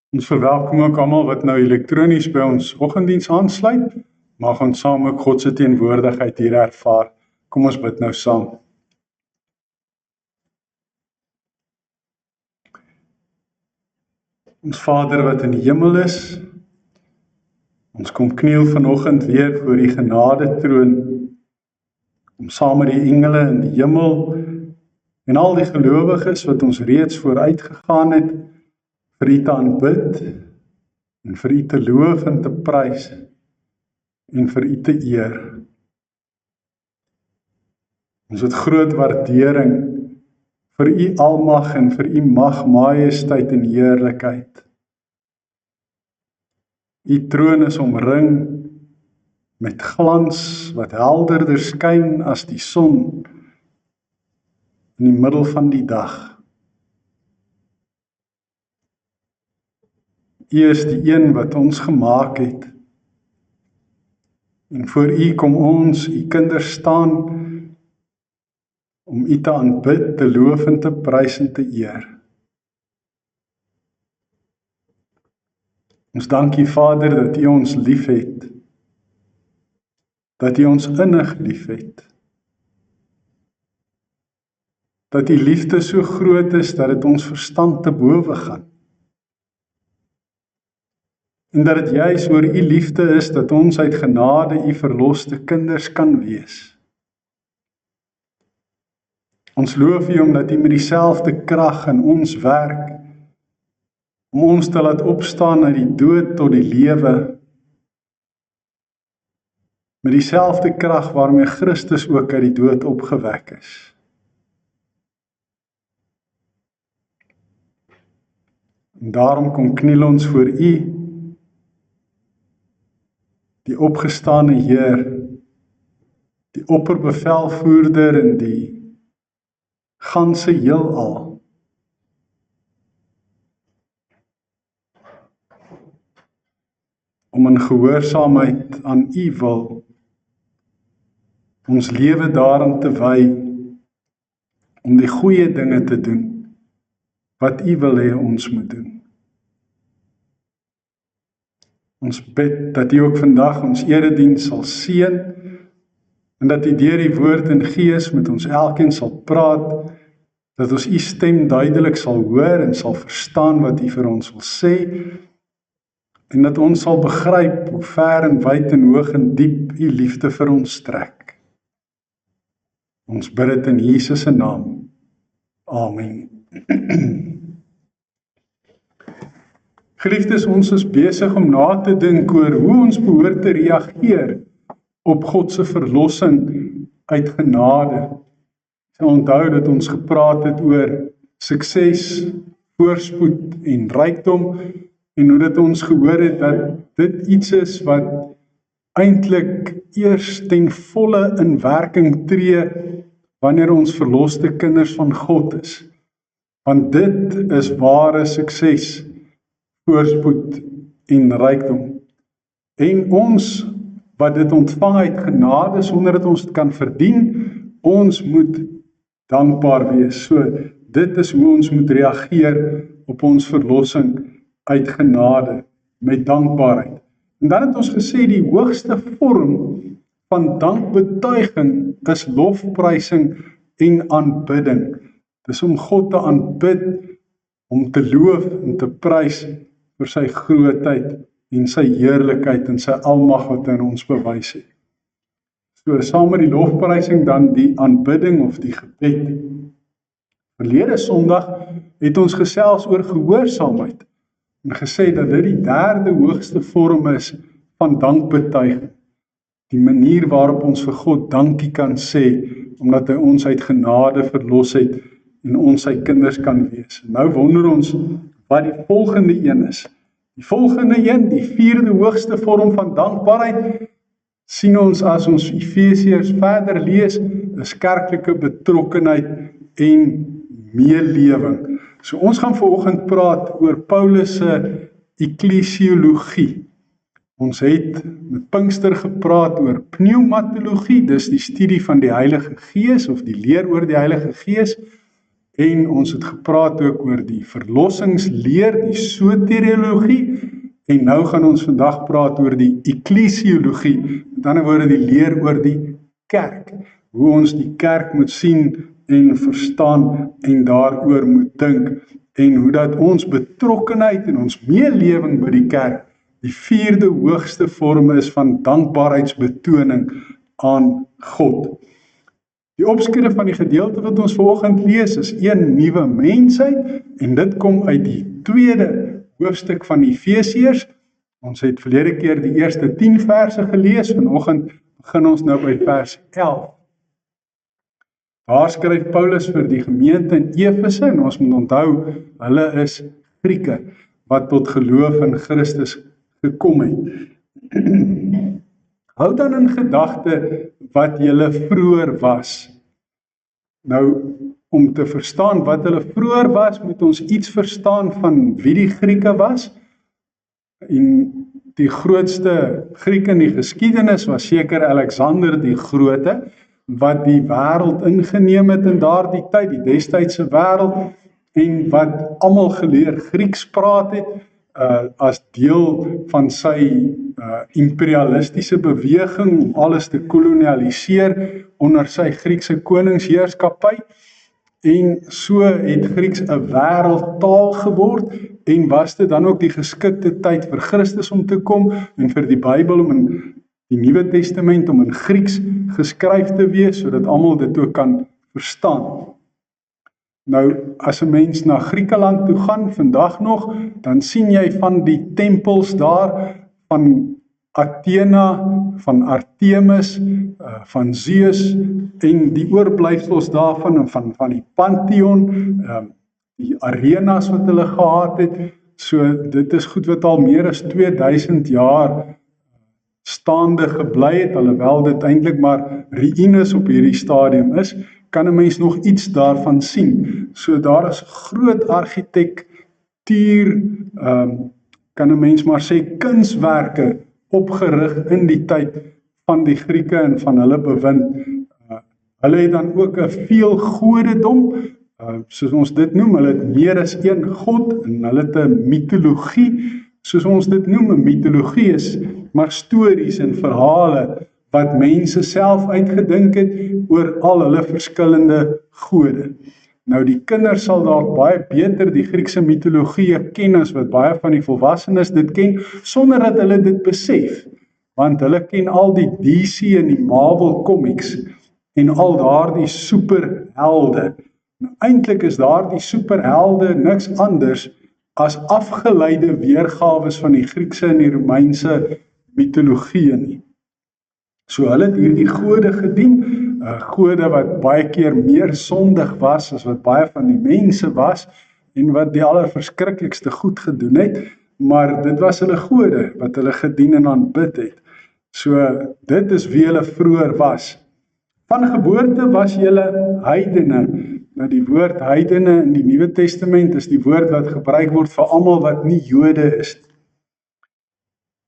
Ons verwelkom ook almal wat nou elektronies by ons oggenddiens aansluit. Mag ons saam ook God se teenwoordigheid hier ervaar. Kom ons bid nou saam. Ons Vader wat in die hemel is, ons kom kniel vanoggend weer voor die genadetroon, om saam met die engele in die hemel en al die gelowiges wat ons reeds vooruitgegaan het, vir U te aanbid en vir U te loof en te prys en vir U te eer. Ons het groot waardering vir U almag en vir U mag, majesteit en heerlikheid. U troon is omring met glans wat helderder skyn as die son in die middel van die dag. U is die een wat ons gemaak het. En voor U kom ons, U kinders staan, om U te aanbid, te loof en te prys en te eer. Ons dank U, Vader, dat U ons liefhet, dat U ons innig liefhet, dat U liefde so groot is, dat dit ons verstand te bowe gaan. En dat dit juis oor U liefde is, dat ons uit genade U verloste kinders kan wees. Ons loof U omdat U met dieselfde krag in ons werk, om ons te laat opstaan uit die dood tot die lewe, met dieselfde krag waarmee Christus ook uit die dood opgewek is. En daarom kom kniel ons voor U, die opgestane Heer, die opperbevelvoerder in die ganse heelal. Om in gehoorsaamheid aan U wil, ons lewe daarin te wy, om die goeie dinge te doen, wat U wil hê ons moet doen. Ons bid dat U ook vandag ons erediens sal seën, en dat U deur die woord en gees met ons elkeen sal praat, dat ons U stem duidelik sal hoor en sal verstaan wat U vir ons wil sê, en dat ons sal begryp hoe ver en wyd en hoog en diep U liefde vir ons strek. Ons bid dit in Jesus se naam. Amen. Geliefdes, ons is besig om na te dink oor hoe ons behoort te reageer op God se verlossing uit genade. Ons onthou dat ons gepraat het oor sukses, voorspoed en rykdom, en hoe dit ons gehoor het dat dit iets is wat eintlik eers ten volle in werking tree wanneer ons verloste kinders van God is. Want dit is ware sukses, voorspoed en rykdom. En ons wat dit ontvang uit genade sonder dat ons dit kan verdien, ons moet dankbaar wees. So dit is hoe ons moet reageer op ons verlossing uit genade, met dankbaarheid. En dan het ons gesê die hoogste vorm van dankbetuiging is lofprysing en aanbidding. Dis om God te aanbid, om te loof en te prys vir sy grootheid en sy heerlikheid en sy almag wat hy in ons bewys het. So saam met die lofprysing dan die aanbidding of die gebed. Verlede Sondag het ons gesels oor gehoorsaamheid en gesê dat dit die derde hoogste vorm is van dankbetuiging. Die manier waarop ons vir God dankie kan sê, omdat hy ons uit genade verlos het en ons sy kinders kan wees. Nou wonder ons wat die volgende een is. Die volgende een, die vierde hoogste vorm van dankbaarheid, sien ons as ons Efesiërs verder lees, is kerklike betrokkenheid en meelewing. So ons gaan vanoggend praat oor Paulus se eklesiologie. Ons het met Pinkster gepraat oor pneumatologie, dis die studie van die Heilige Gees of die leer oor die Heilige Gees. en ons het gepraat ook oor die verlossingsleer, die soteriologie, en nou gaan ons vandag praat oor die eklesiologie, met ander woorde die leer oor die kerk, hoe ons die kerk moet sien en verstaan en daaroor moet dink, en hoe dat ons betrokkenheid en ons meelewing by die kerk die 4de hoogste vorm is van dankbaarheidsbetoning aan God. Die opskrif van die gedeelte wat ons vanoggend lees is een nuwe mensheid, en dit kom uit die 2de hoofstuk van Efesiërs. Ons het verlede keer die eerste 10 verse gelees, vanoggend begin ons nou by vers 11. Daar skryf Paulus vir die gemeente in Efese, en ons moet onthou, hulle is Grieke, wat tot geloof in Christus gekom het. Hou dan in gedagte wat julle vroeër was. Nou, om te verstaan wat hulle vroeër was, moet ons iets verstaan van wie die Grieke was. En die grootste Griek in die geskiedenis was seker Alexander die Grote, wat die wêreld ingeneem het in daardie tyd, die destydse wêreld, en wat almal geleer Grieks praat het, as deel van sy imperialistiese beweging om alles te kolonialiseer onder sy Griekse koningsheerskappy, en so het Grieks 'n wêreldtaal geword, en was dit dan ook die geskikte tyd vir Christus om te kom, en vir die Bybel om in die Nuwe Testament om in Grieks geskryf te wees, sodat almal dit ook kan verstaan. Nou, as 'n mens na Griekeland toe gaan, vandag nog, dan sien jy van die tempels daar, van Athena, van Artemis, van Zeus, en die oorblyfsels daarvan, en van die Pantheon, die arenas wat hulle gehad het. So dit is goed wat al meer as 2000 jaar staande gebly het, alhoewel dit eintlik maar ruïnes op hierdie stadium is, kan 'n mens nog iets daarvan sien. So daar is groot argitektuur, kan 'n mens maar sê kunswerke opgerig in die tyd van die Grieke en van hulle bewind. Hulle het dan ook 'n veelgodedom, soos ons dit noem, hulle het meer as een god, en hulle het 'n mitologie, soos ons dit noem. 'n Mitologie is maar stories en verhale wat mense self uitgedink het oor al hulle verskillende gode. Nou die kinders sal dalk baie beter die Griekse mitologie ken as wat baie van die volwassenes dit ken, sonder dat hulle dit besef, want hulle ken al die DC en die Marvel comics en al daardie superhelde. Nou, eintlik is daardie superhelde niks anders as afgeleide weergawes van die Griekse en die Romeinse mitologie nie. So hulle het hierdie gode gedien, gode wat baie keer meer sondig was as wat baie van die mense was, en wat die allerverskriklikste goed gedoen het, maar dit was hulle gode wat hulle gedien en aanbid het. So dit is wie hulle vroeër was. Van geboorte was julle heidene. Nou die woord heidene in die Nuwe Testament is die woord wat gebruik word vir almal wat nie Jode is.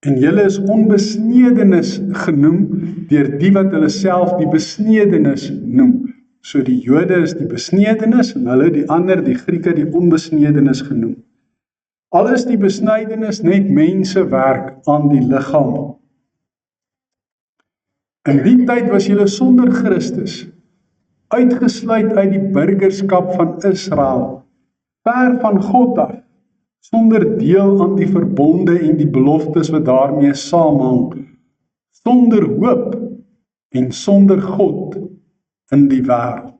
En julle is onbesnedenis genoem deur die wat hulle self die besnedenis noem. So die Jode is die besnedenis en hulle die ander, die Grieke, die onbesnedenis genoem. Al is die besnydenis net mensewerk aan die liggaam. In die tyd was julle sonder Christus, uitgesluit uit die burgerskap van Israel, ver van God af, sonder deel aan die verbonde en die beloftes wat daarmee saamhang, sonder hoop en sonder God in die wêreld.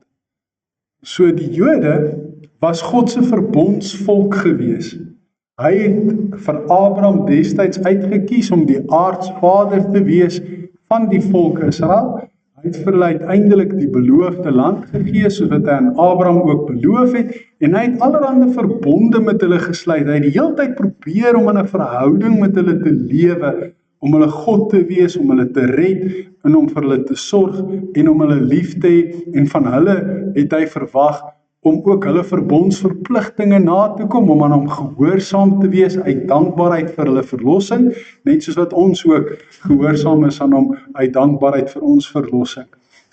So die Jode was God se verbondsvolk gewees. Hy het vir Abraham destyds uitgekies om die aardsvader te wees van die volk Israel. Hy het vir hulle uiteindelik die beloofde land gegee, soos wat hy aan Abraham ook beloof het, en hy het allerhande verbonde met hulle gesluit. Hy het die hele tyd probeer om in 'n verhouding met hulle te lewe, om hulle God te wees, om hulle te red, en om vir hulle te sorg, en om hulle lief te hê, en van hulle het hy verwag om ook hulle verbondsverpligtinge na te kom, om aan hom gehoorsaam te wees uit dankbaarheid vir hulle verlossing, net soos wat ons ook gehoorsaam is aan hom uit dankbaarheid vir ons verlossing.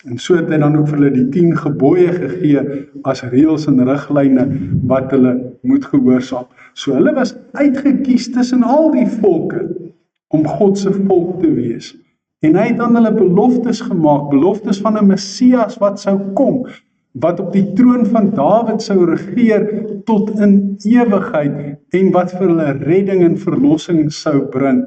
En so het hy dan ook vir hulle die 10 gebooie gegee as reëls en riglyne wat hulle moet gehoorsaam. So hulle was uitgekies tussen al die volke om God se volk te wees. En hy het aan hulle beloftes gemaak, beloftes van 'n Messias wat sou kom, wat op die troon van Dawid sou regeer tot in ewigheid en wat vir hulle redding en verlossing sou bring.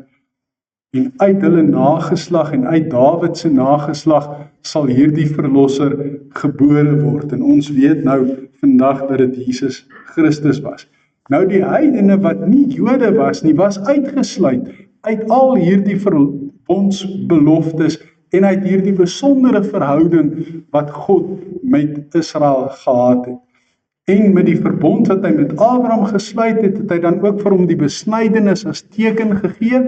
En uit hulle nageslag en uit Dawid se nageslag sal hierdie verlosser gebore word. En ons weet nou vandag dat dit Jesus Christus was. Nou die heidene wat nie Jode was nie, was uitgesluit uit al hierdie verbondsbeloftes en uit hierdie besondere verhouding wat God met Israel gehad het. En met die verbond wat hy met Abraham gesluit het, het hy dan ook vir hom die besnydenis as teken gegee,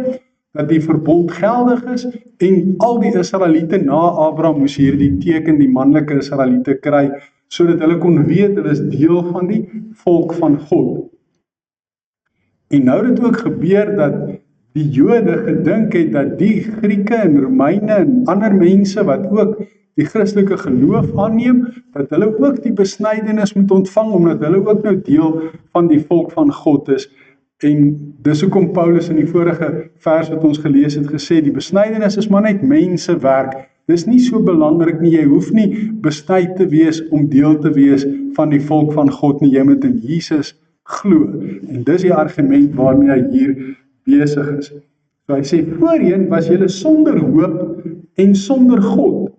dat die verbond geldig is, en al die Israeliete na Abraham moes hierdie teken, die manlike Israeliete kry, sodat hulle kon weet, hulle is deel van die volk van God. En nou het dit ook gebeur dat die Jode gedink het dat die Grieke en Romeine en ander mense wat ook die Christelike geloof aanneem, dat hulle ook die besnydenis moet ontvang, omdat hulle ook nou deel van die volk van God is. En dis hoekom Paulus in die vorige vers wat ons gelees het gesê, die besnydenis is maar net mensewerk. Dis nie so belangrik nie, jy hoef nie besny te wees om deel te wees van die volk van God nie, jy moet in Jesus glo. En dis die argument waarmee hy hier besig is. So hy sê, voorheen was julle sonder hoop en sonder God.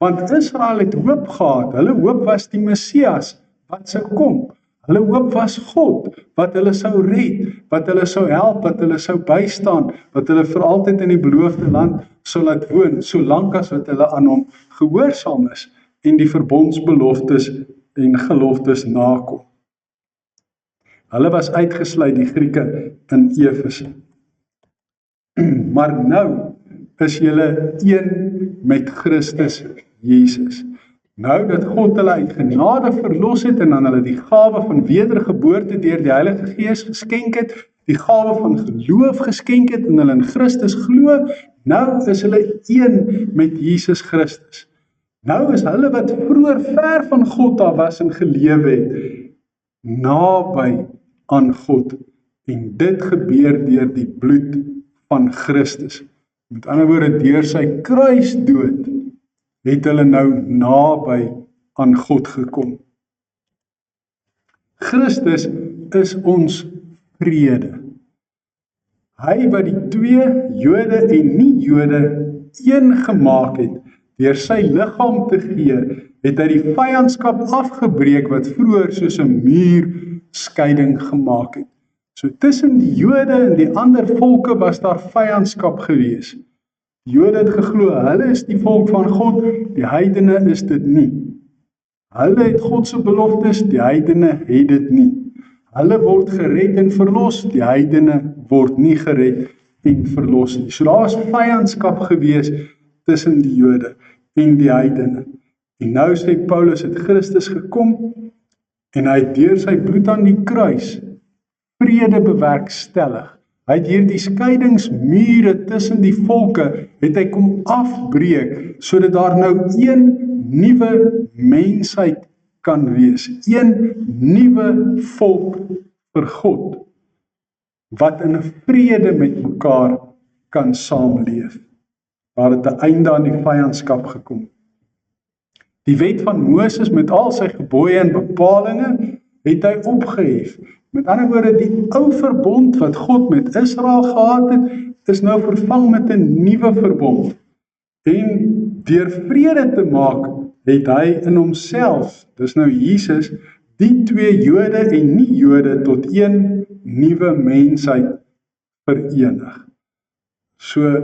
Want Israel het hoop gehad, hulle hoop was die Messias wat sou kom. Hulle hoop was God, wat hulle sou red, wat hulle sou help, wat hulle sou bystaan, wat hulle vir altyd in die beloofde land sou laat woon, solank as wat hulle aan hom gehoorsaam is en die verbondsbeloftes en geloftes nakom. Hulle was uitgesluit, die Grieke in Efese. Maar nou is julle een met Christus Jesus. Nou dat God hulle uit genade verlos het en aan hulle die gawe van wedergeboorte deur die Heilige Gees geskenk het, die gawe van geloof geskenk het en hulle in Christus glo, nou is hulle een met Jesus Christus. Nou is hulle wat vroeër ver van God af was en gelewe het, naby aan God. En dit gebeur deur die bloed van Christus. Met ander woorde, deur sy kruisdood het hulle nou naby aan God gekom. Christus is ons vrede. Hy wat die twee, Jode en nie Jode, een gemaak het, deur sy liggaam te gee, het hy die vyandskap afgebreek wat vroeër soos 'n muur skeiding gemaak het. So tussen die Jode en die ander volke was daar vyandskap gewees. Die Jode het geglo, hulle is die volk van God, die heidene is dit nie. Hulle het God se beloftes, die heidene het dit nie. Hulle word gered en verlos, die heidene word nie gered en verlos nie. So daar was vyandskap gewees tussen die Jode en die heidene. En nou sê Paulus het Christus gekom en hy het deur sy bloed aan die kruis vrede bewerkstellig. Hy het hierdie skeidingsmure tussen die volke, het hy kom afbreek, sodat daar nou een nuwe mensheid kan wees, een nuwe volk vir God, wat in vrede met mekaar kan saamleef. Daar het 'n einde aan die vyandskap gekom. Die wet van Moses met al sy gebooie en bepalinge het hy opgehef. Met ander woorde, die ou verbond wat God met Israel gehad het, is nou vervang met 'n nuwe verbond. En deur vrede te maak, het hy in homself, dis nou Jesus, die twee Jode en nie Jode tot een nuwe mensheid verenig. So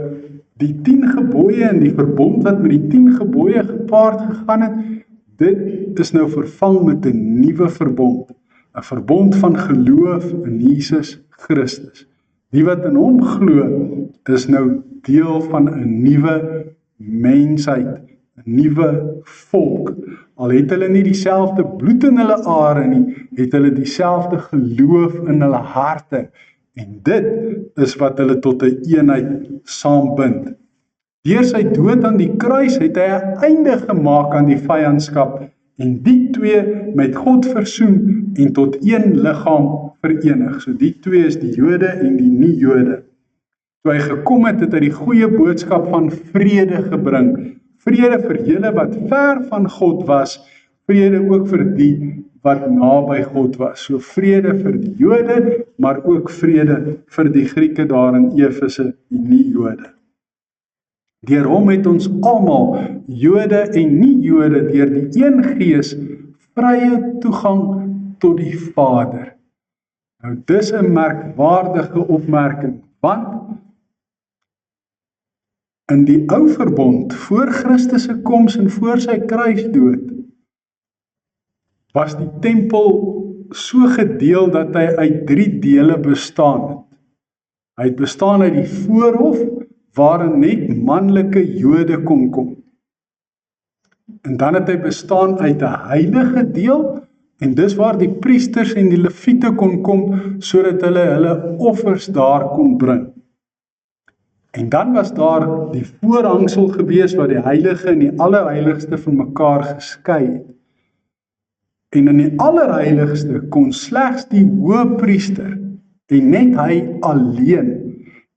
die 10 gebooie en die verbond wat met die 10 gebooie gepaard gegaan het, dit is nou vervang met 'n nuwe verbond. 'n verbond van geloof in Jesus Christus. Die wat in hom glo, is nou deel van 'n nuwe mensheid, 'n nuwe volk. Al het hulle nie dieselfde bloed in hulle are nie, het hulle dieselfde geloof in hulle harte. En dit is wat hulle tot 'n eenheid saambind. Deur sy dood aan die kruis het hy 'n einde gemaak aan die vyandskap en die twee met God versoen en tot een liggaam verenig. So die twee is die Jode en die nie-Jode. Toe hy gekom het, het hy die goeie boodskap van vrede gebring. Vrede vir julle wat ver van God was, vrede ook vir die wat naby God was. So vrede vir die Jode, maar ook vrede vir die Grieke daar in Efese, die nie-Jode. Deur hom het ons almal, Jode en nie-Jode, deur die een Gees vrye toegang tot die Vader. Nou dis 'n merkwaardige opmerking, want in die ou verbond, voor Christus se koms en voor sy kruisdood, was die tempel so gedeel dat hy uit 3 dele bestaan het. Hy het bestaan uit die voorhof, waarin net manlike Jode kon kom. En dan het hy bestaan uit 'n heilige deel, en dis waar die priesters en die leviete kon kom, sodat hulle offers daar kon bring. En dan was daar die voorhangsel gewees, wat die heilige en die allerheiligste van mekaar geskei het. En in die allerheiligste kon slegs die hoëpriester, en net hy alleen,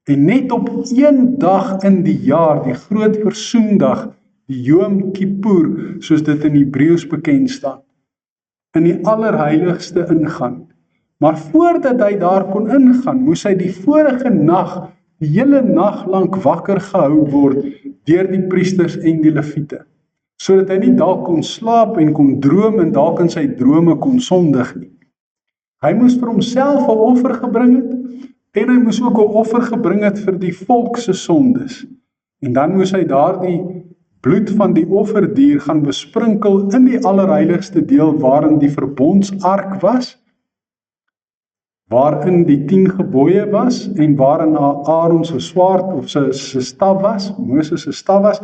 en net op een dag in die jaar, die groot versoendag, die Yom Kippur, soos dit in Hebreëus bekend staan, in die allerheiligste ingaan. Maar voordat hy daar kon ingaan, moes hy die vorige nag, die hele nag lank wakker gehou word, deur die priesters en die leviete, sodat hy nie dalk kon slaap en kon droom en dalk in sy drome kon sondig nie. Hy moes vir homself 'n offer gebring het, en hy moes ook 'n offer gebring het vir die volk se sondes. En dan moes hy daardie bloed van die offerdier gaan besprinkel in die allerheiligste deel waarin die verbondsark was, waarin die 10 gebooie was en waarin Aaron se swaard of sy staf was, Moses se staf was.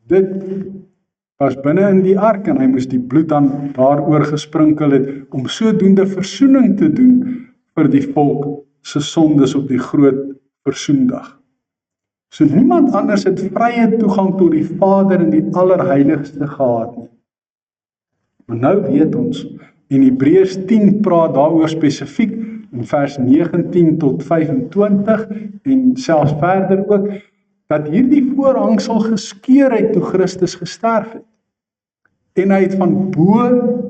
Dit was binne in die ark en hy moes die bloed dan daaroor gesprinkel het om sodoende versoening te doen vir die volk se sondes op die groot versoendag. So niemand anders het vrye toegang tot die Vader in die allerheiligste gehad nie. Maar nou weet ons, en Hebreërs 10 praat daaroor spesifiek in vers 19 tot 25 en selfs verder ook, dat hierdie voorhangsel geskeur het toe Christus gesterf het. En hy het van bo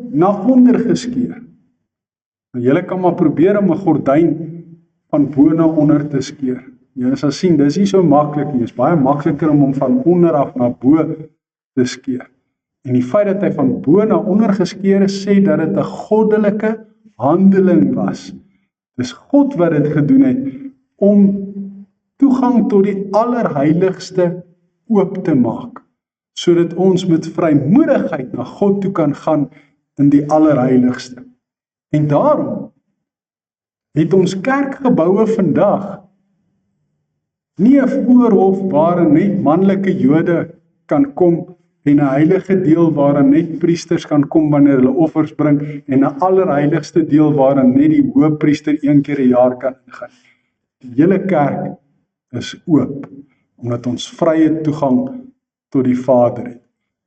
na onder geskeur. Nou, julle kan maar probeer om 'n gordyn van bo na onder te skeur. Julle sal sien, dis nie so maklik nie. Dit is baie makliker om hom van onder af na bo te skeur. En die feit dat hy van bo na onder geskeur is, sê dat dit 'n goddelike handeling was. Dis God wat dit gedoen het om toegang tot die allerheiligste oop te maak, sodat ons met vrymoedigheid na God toe kan gaan in die allerheiligste. En daarom het ons kerkgeboue vandag nie 'n voorhof waarin net manlike Jode kan kom en 'n heilige deel waarin net priesters kan kom wanneer hulle offers bring en 'n allerheiligste deel waarin net die hoëpriester 1 keer 'n jaar kan ingaan. Die hele kerk is oop omdat ons vrye toegang tot die Vader het.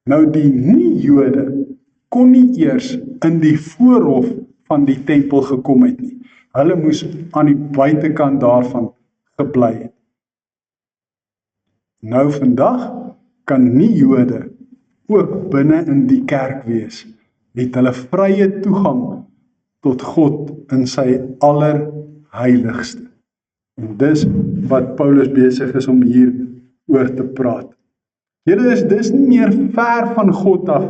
Nou die nie-Jode kon nie eers in die voorhof van die tempel gekom het nie. Hulle moes aan die buitekant daarvan gebly het. Nou vandag kan nie-Jode ook binne in die kerk wees, het hulle vrye toegang tot God in sy allerheiligste. En dis wat Paulus besig is om hier oor te praat. Julle is dis nie meer ver van God af,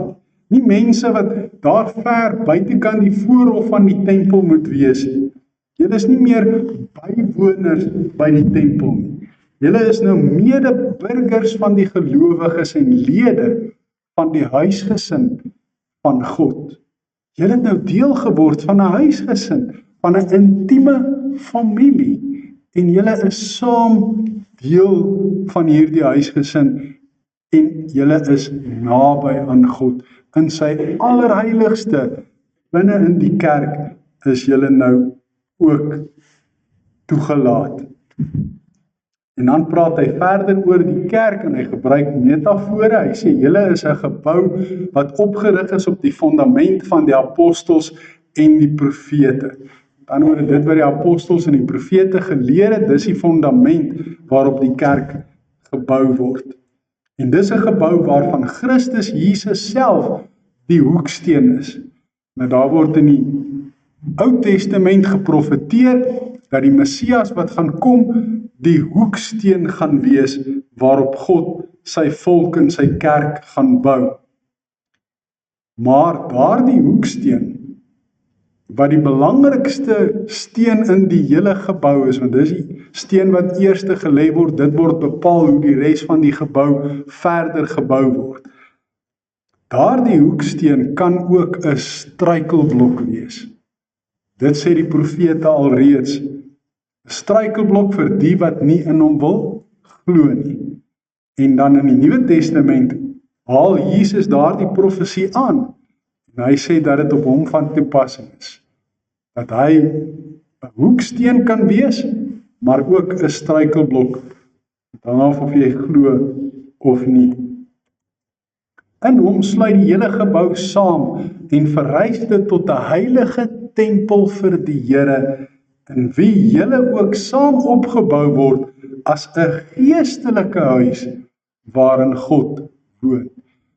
nie mense wat daar ver buitekant die voorhof van die tempel moet wees. Julle is nie meer bywoners by die tempel nie. Julle is nou medeburgers van die gelowiges en lede van die huisgesin van God. Julle het nou deel geword van 'n huisgesin, van 'n intieme familie, en julle is saam deel van hierdie huisgesin, en julle is naby aan God. In sy allerheiligste, binne in die kerk, is julle nou ook toegelaat. En dan praat hy verder oor die kerk en hy gebruik metafore. Hy sê, julle is 'n gebou wat opgerig is op die fundament van die apostels en die profete. Met ander woorde, dit wat die apostels en die profete geleer het, dis die fundament waarop die kerk gebou word. En dis 'n gebou waarvan Christus Jesus self die hoeksteen is. Nou daar word in die Ou Testament geprofeteer dat die Messias wat gaan kom, die hoeksteen gaan wees waarop God sy volk en sy kerk gaan bou. Maar daardie hoeksteen, wat die belangrikste steen in die hele gebou is, want dis die steen wat eerste gelê word, dit word bepaal hoe die res van die gebou verder gebou word. Daardie hoeksteen kan ook 'n struikelblok wees. Dit sê die profete alreeds. 'n Struikelblok vir die wat nie in hom wil glo nie. En dan in die Nuwe Testament haal Jesus daardie profesie aan. En hy sê dat dit op hom van toepassing is. Dat hy 'n hoeksteen kan wees, maar ook 'n struikelblok. Dan of jy glo of nie. In hom sluit die hele gebou saam en verrys dit tot 'n heilige tempel vir die Here, in wie julle ook saam opgebou word as 'n geestelike huis waarin God woon.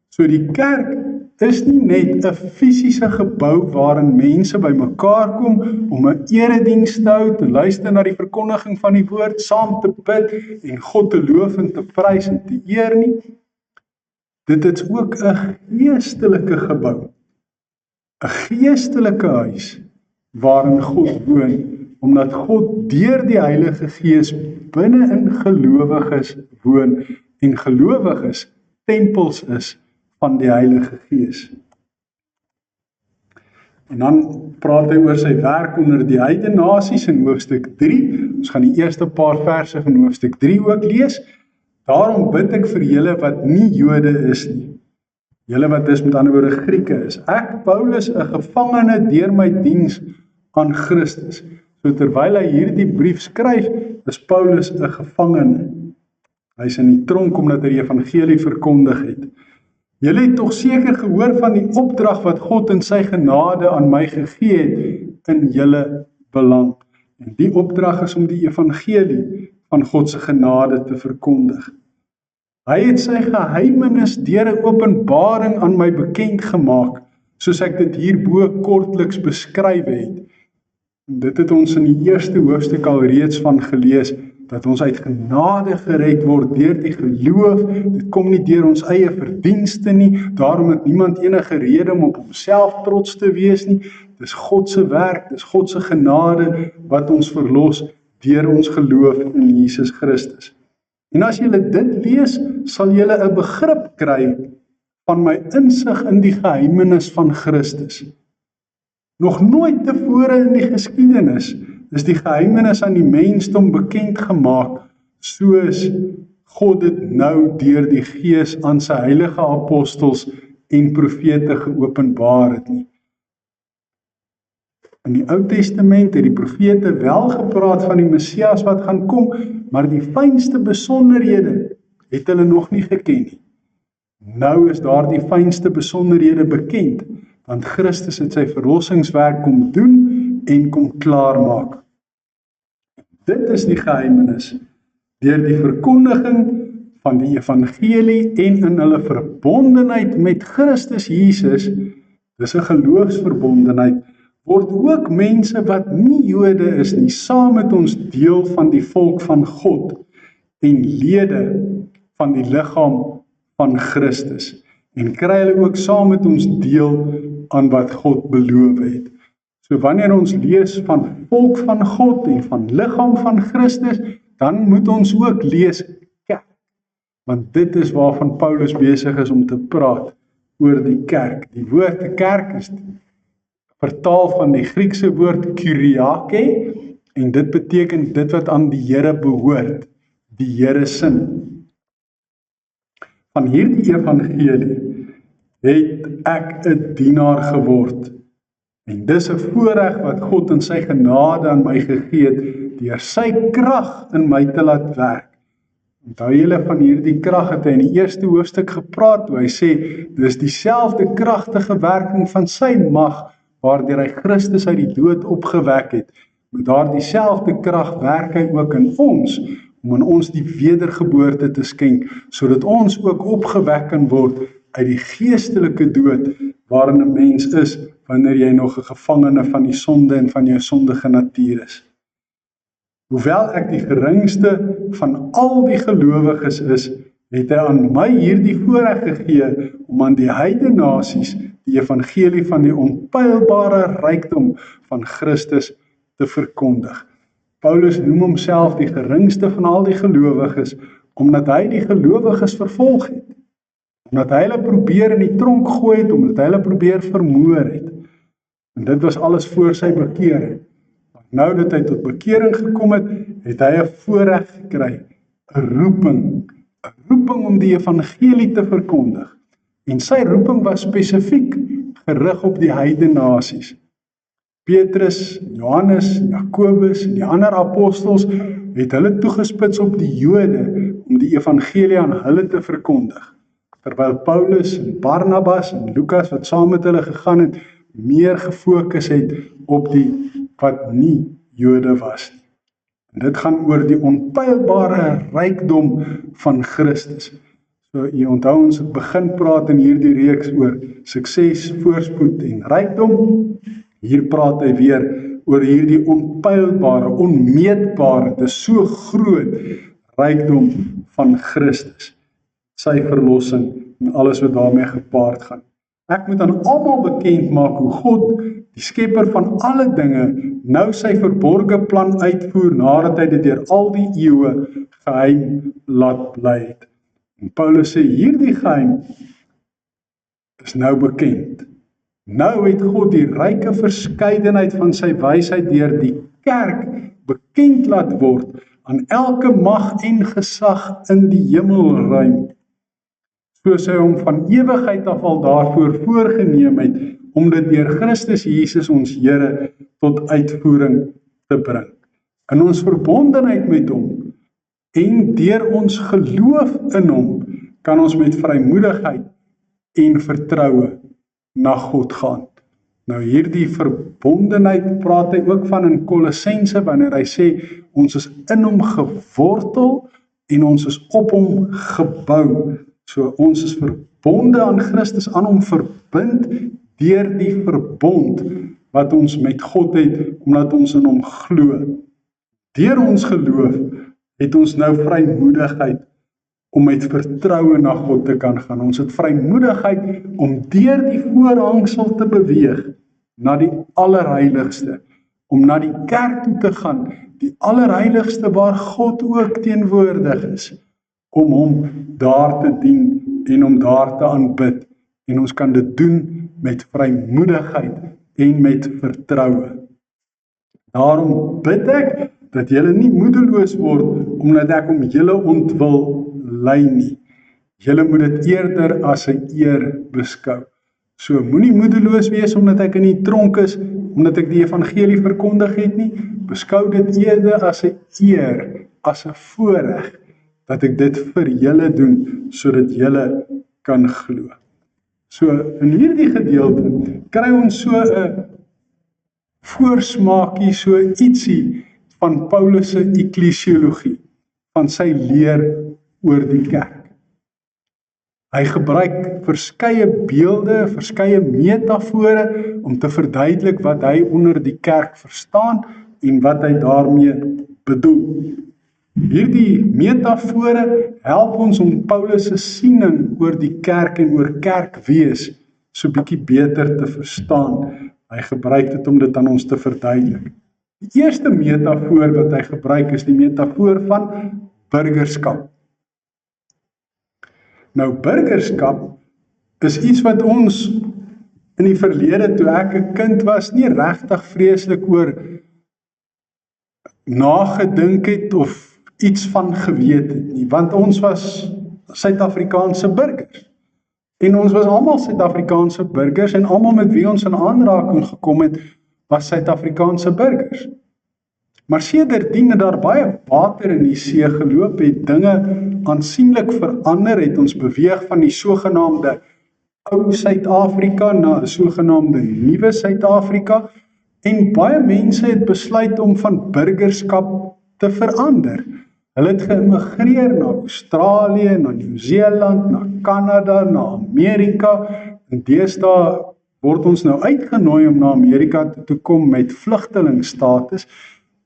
So die kerk is nie net 'n fisiese gebou waarin mense bymekaar kom om 'n erediens te hou, te luister na die verkondiging van die woord, saam te bid en God te loof en te prys en te eer nie. Dit is ook 'n geestelike gebou, 'n geestelike huis waarin God woon, omdat God deur die Heilige Gees binne in gelowiges woon en gelowiges tempels is van die Heilige Gees. En dan praat hy oor sy werk onder die heidene nasies in hoofstuk 3. Ons gaan die eerste paar verse van hoofstuk 3 ook lees. Daarom bid ek vir julle wat nie Jode is nie. Julle wat dus met ander woorde Grieke is. Ek, Paulus, 'n gevangene deur my diens aan Christus. So terwyl hy hierdie brief skryf, is Paulus 'n gevangene. Hy is in die tronk omdat hy die evangelie verkondig het. Julle het tog seker gehoor van die opdrag wat God in sy genade aan my gegee het in julle belang. En die opdrag is om die evangelie van God se genade te verkondig. Hy het sy geheimenis deur 'n openbaring aan my bekend gemaak, soos ek dit hierbo kortliks beskryf het. En dit het ons in die eerste hoofstuk al reeds van gelees, dat ons uit genade gered word deur die geloof. Dit kom nie deur ons eie verdienste nie, daarom het niemand enige rede om op homself trots te wees nie. Dis God se werk, dis God se genade wat ons verlos deur ons geloof in Jesus Christus. En as julle dit lees, sal julle 'n begrip kry van my insig in die geheimenis van Christus. Nog nooit tevore in die geskiedenis is die geheimenis aan die mensdom bekend gemaak, soos God dit nou deur die Gees aan sy heilige apostels en profete geopenbaar het nie. In die Ou Testament het die profete wel gepraat van die Messias wat gaan kom, maar die fynste besonderhede het hulle nog nie geken nie. Nou is daardie fynste besonderhede bekend, want Christus het sy verlossingswerk kom doen en kom klaarmaak. Dit is die geheimenis. Deur die verkondiging van die evangelie en in hulle verbondenheid met Christus Jesus, dis 'n geloofsverbondenheid, word ook mense wat nie Jode is nie, saam met ons deel van die volk van God en lede van die liggaam van Christus. En kry hulle ook saam met ons deel aan wat God beloof het. So wanneer ons lees van volk van God en van liggaam van Christus, dan moet ons ook lees kerk. Want dit is waarvan Paulus besig is om te praat oor die kerk. Die woord kerk is vertaal van die Griekse woord kyriake, en dit beteken dit wat aan die Here behoort, die Here sin. Van hierdie evangelie het ek 'n dienaar geword. En dis 'n voorreg wat God in sy genade aan my gegee het, deur sy krag in my te laat werk. Onthou julle van hierdie krag het hy in die eerste hoofstuk gepraat, toe hy sê, dis dieselfde kragtige werking van sy mag, waardeur hy Christus uit die dood opgewek het. Met daardie selfde krag werk hy ook in ons, om in ons die wedergeboorte te skenk, sodat ons ook opgewek kan word uit die geestelike dood, waarin 'n mens is, wanneer jy nog 'n gevangene van die sonde en van jou sondige natuur is. Hoewel ek die geringste van al die gelowiges is, het hy aan my hierdie voorreg gegee om aan die heidene nasies die evangelie van die onpeilbare rykdom van Christus te verkondig. Paulus noem homself die geringste van al die gelowiges, omdat hy die gelowiges vervolg het, omdat hy hulle probeer in die tronk gooi het, omdat hy hulle probeer vermoor het. En dit was alles voor sy bekering. Nou dat hy tot bekering gekom het, het hy 'n voorreg gekry, 'n roeping om die evangelie te verkondig. En sy roeping was spesifiek gerig op die heidene nasies. Petrus, Johannes, Jakobus en die ander apostels het hulle toegespits op die Jode om die evangelie aan hulle te verkondig, terwyl Paulus en Barnabas en Lukas wat saam met hulle gegaan het, meer gefokus het op die wat nie Jode was nie. En dit gaan oor die onpeilbare rykdom van Christus. So, jy onthou ons het begin praat in hierdie reeks oor sukses, voorspoed en rykdom. Hier praat hy weer oor hierdie onpeilbare, onmeetbare, dis so groot rykdom van Christus, sy verlossing en alles wat daarmee gepaard gaan. Ek moet aan almal bekend maak hoe God, die skepper van alle dinge, nou sy verborge plan uitvoer nadat hy dit deur al die eeue geheim laat bly het. En Paulus sê hierdie geheim is nou bekend. Nou het God die ryke verskeidenheid van sy wysheid deur die kerk bekend laat word aan elke mag en gesag in die hemelruim, soos hy hom van ewigheid af al daarvoor voorgeneem het, om dit deur Christus Jesus ons Here tot uitvoering te bring. In ons verbondenheid met hom en deur ons geloof in hom, kan ons met vrymoedigheid en vertroue na God gaan. Nou hierdie verbondenheid praat hy ook van in Kolossense, wanneer hy sê, ons is in hom gewortel en ons is op hom gebou. So ons is verbonde aan Christus, aan hom verbind deur die verbond wat ons met God het, omdat ons in hom glo. Deur ons geloof het ons nou vrymoedigheid om met vertroue na God te kan gaan. Ons het vrymoedigheid om deur die voorhangsel te beweeg na die allerheiligste, om na die kerk toe te gaan, die allerheiligste waar God ook teenwoordig is, om hom daar te dien en om daar te aanbid. En ons kan dit doen met vrymoedigheid en met vertroue. Daarom bid ek dat julle nie moedeloos word, omdat ek om julle ontwil ly nie. Julle moet dit eerder as 'n eer beskou. So moenie moedeloos wees omdat ek in die tronk is, omdat ek die evangelie verkondig het nie. Beskou dit eerder as 'n eer, as 'n voorreg, dat ek dit vir julle doen, sodat julle kan glo. So in hierdie gedeelte kry ons so 'n voorsmaakie, so ietsie van Paulus se eklesiologie, van sy leer oor die kerk. Hy gebruik verskeie beelde, verskeie metafore om te verduidelik wat hy onder die kerk verstaan en wat hy daarmee bedoel. Hierdie metafore help ons om Paulus se siening oor die kerk en oor kerkwees so bietjie beter te verstaan. Hy gebruik dit om dit aan ons te verduidelik. Die eerste metafoor wat hy gebruik is die metafoor van burgerskap. Nou burgerskap is iets wat ons in die verlede, toe ek 'n kind was, nie regtig vreeslik oor nagedink het of iets van geweet het nie, want ons was Suid-Afrikaanse burgers. En ons was almal Suid-Afrikaanse burgers en almal met wie ons in aanraking gekom het, was Suid-Afrikaanse burgers. Maar sedertdien het daar baie water in die see geloop, het dinge aansienlik verander, het ons beweeg van die sogenaamde ou Suid-Afrika na 'n sogenaamde nuwe Suid-Afrika, en baie mense het besluit om van burgerskap te verander. Hulle het geïmmigreer na Australië, na Nieu-Seeland, na Kanada, na Amerika, en deesdae word ons nou uitgenooi om na Amerika te kom met vlugtelingstatus.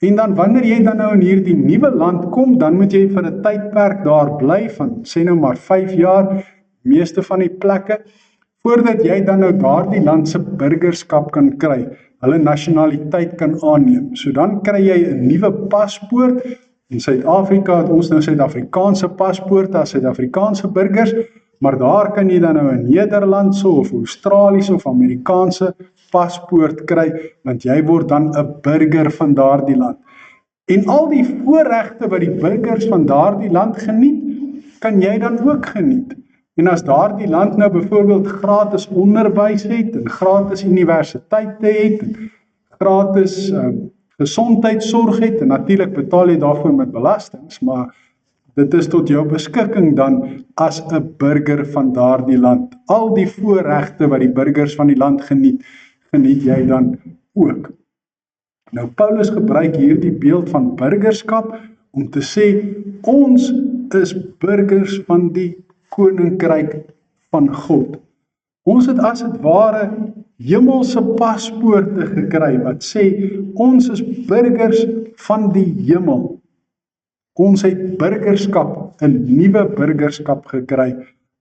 En dan wanneer jy dan nou in hierdie nuwe land kom, dan moet jy vir 'n tydperk daar bly van, sê nou maar 5 jaar, meeste van die plekke, voordat jy dan nou daardie land se burgerskap kan kry, hulle nasionaliteit kan aanneem. So dan kry jy 'n nuwe paspoort. In Suid-Afrika het ons nou Suid-Afrikaanse paspoorte as Suid-Afrikaanse burgers, maar daar kan jy dan nou 'n Nederlandse of Australiese of Amerikaanse paspoort kry, want jy word dan 'n burger van daardie land. En al die voorregte wat die burgers van daardie land geniet, kan jy dan ook geniet. En as daardie land nou byvoorbeeld gratis onderwys het, en gratis universiteite het, en gratis gesondheidsorg het, en natuurlik betaal jy daarvoor met belastings, maar dit is tot jou beskikking dan as 'n burger van daardie land. Al die voorregte wat die burgers van die land geniet jy dan ook. Nou Paulus gebruik hierdie beeld van burgerskap om te sê, ons is burgers van die koninkryk van God. Ons het as het ware hemelse paspoorte gekry wat sê, ons is burgers van die hemel. Ons het burgerskap, 'n nuwe burgerskap gekry.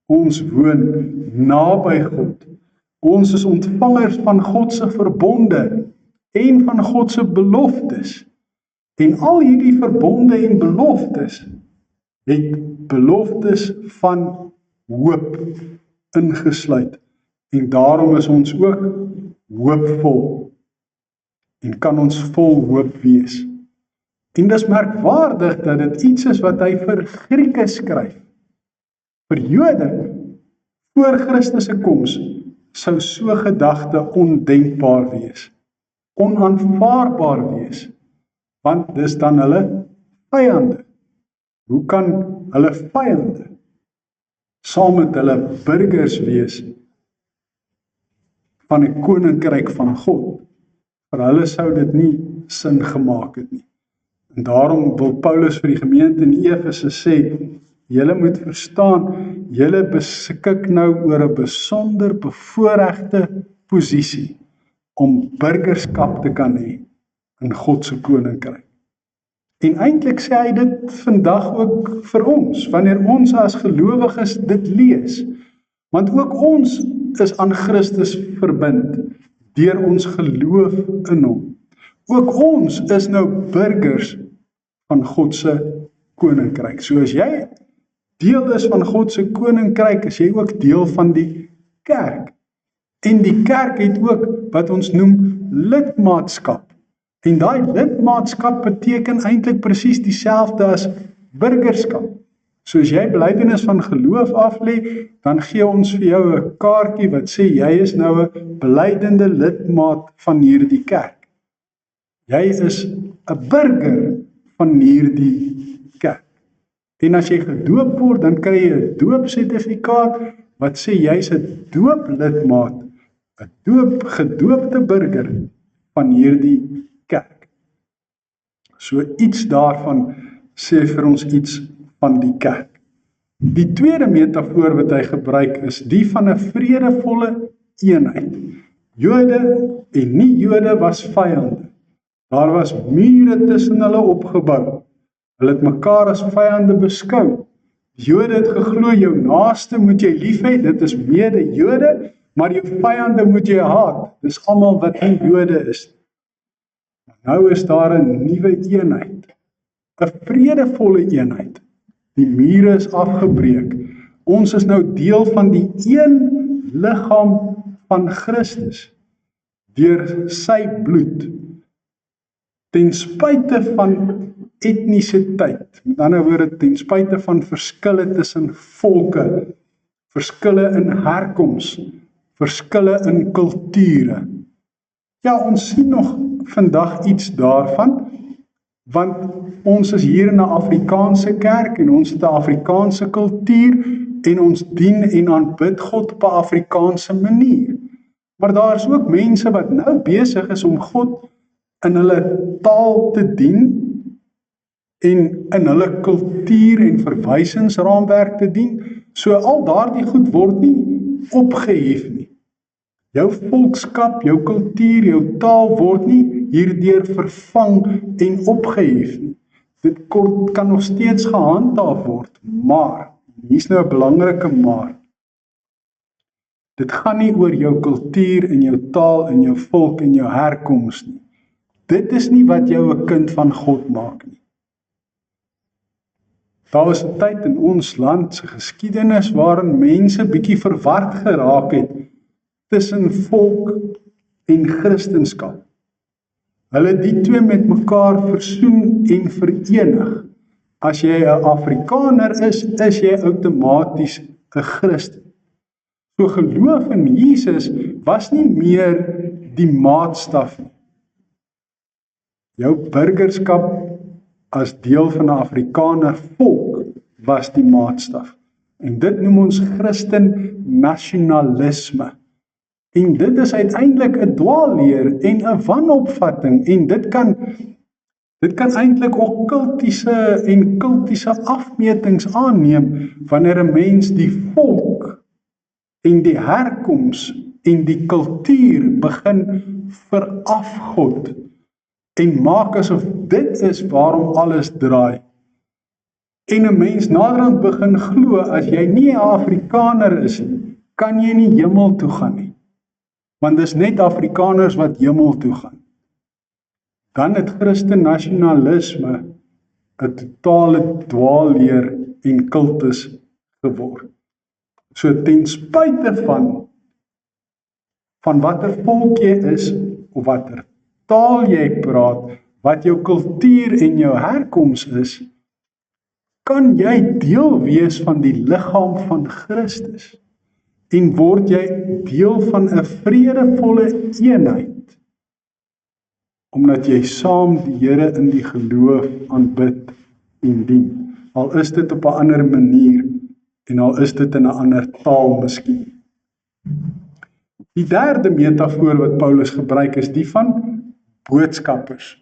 Ons woon naby God. Ons is ontvangers van God se verbonde en van God se beloftes. En al hierdie verbonde en beloftes het beloftes van hoop ingesluit. En daarom is ons ook hoopvol en kan ons vol hoop wees. En dis merkwaardig dat dit iets is wat hy vir Grieke skryf. Vir Jode voor Christus se koms sou so gedagte ondenkbaar wees, onaanvaarbaar wees, want dis dan hulle vyande. Hoe kan hulle vyande saam met hulle burgers wees van 'n koninkryk van God? Vir hulle sou dit nie sin gemaak het nie. En daarom wil Paulus vir die gemeente in Efese sê, julle moet verstaan, julle beskik nou oor 'n besonder bevoorregte posisie om burgerskap te kan hê in God se koninkryk. En eintlik sê hy dit vandag ook vir ons, wanneer ons as gelowiges dit lees. Want ook ons is aan Christus verbind deur ons geloof in hom. Ook ons is nou burgers van God se koninkryk. So as jy deel is van God se koninkryk, is jy ook deel van die kerk. En die kerk het ook wat ons noem lidmaatskap. En daai lidmaatskap beteken eintlik presies dieselfde as burgerskap. So as jy belydenis van geloof aflê, dan gee ons vir jou 'n kaartjie wat sê jy is nou 'n belydende lidmaat van hierdie kerk. Jy is 'n burger van hierdie kerk. En as jy gedoop word, dan kry jy 'n doopsertifikaat wat sê jy's 'n dooplidmaat, 'n gedoopte burger van hierdie kerk. So iets daarvan sê vir ons iets van die kerk. Die tweede metafoor wat hy gebruik is die van 'n vredevolle eenheid. Jode en nie-Jode was vyande. Daar was mure tussen hulle opgebou. Hulle het mekaar as vyande beskou. Jode het geglo jou naaste moet jy lief hê, dit is mede-Jode, maar jou vyande moet jy haat. Dis almal wat nie Jode is. Nou is daar 'n nuwe eenheid, 'n vredevolle eenheid. Die mure is afgebreek. Ons is nou deel van die een liggaam van Christus deur sy bloed. Ten spyte van etnisiteit, met ander woorde ten spyte van verskille tussen volke, verskille in herkoms, verskille in kulture. Ja, ons sien nog vandag iets daarvan, Want ons is hier in 'n Afrikaanse kerk en ons het 'n Afrikaanse kultuur en ons dien en aanbid God op 'n Afrikaanse manier. Maar daar is ook mense wat nou besig is om God in hulle taal te dien en in hulle kultuur en verwysingsraamwerk te dien. So al daardie goed word nie opgehef nie. Jou volkskap, jou kultuur, jou taal word nie hierdeur vervang en opgehef nie. Dit kan nog steeds gehandhaaf word, maar, hier's nou 'n belangrike maar, dit gaan nie oor jou kultuur en jou taal en jou volk en jou herkoms nie. Dit is nie wat jou 'n kind van God maak nie. Daar was 'n tyd in ons land se geskiedenis waarin mense bietjie verward geraak het tussen volk en Christendom. Hulle die twee met mekaar versoen en verenig. As jy 'n Afrikaner is jy outomaties 'n Christen. So geloof in Jesus was nie meer die maatstaf nie. Jou burgerskap as deel van 'n Afrikaner volk was die maatstaf. En dit noem ons Christen nasionalisme. En dit is uiteindelik 'n dwaalleer en 'n wanopvatting en dit kan eintlik ook kultiese afmetings aanneem wanneer 'n mens die volk en die herkoms en die kultuur begin verafgod en maak asof dit is waarom alles draai. En 'n mens naderhand begin glo as jy nie 'n Afrikaner is nie, kan jy nie hemel toe gaan nie. Want dis net Afrikaners wat hemel toe gaan. Dan het Christen nasionalisme 'n totale dwaalleer en kultus geword. So ten spyte van watter volk jy is, of watter taal jy praat, wat jou kultuur en jou herkoms is, kan jy deel wees van die liggaam van Christus. En word jy deel van 'n vredevolle eenheid, omdat jy saam die Here in die geloof aanbid en dien. Al is dit op 'n ander manier, en al is dit in 'n ander taal miskien. Die derde metafoor wat Paulus gebruik is die van boodskappers.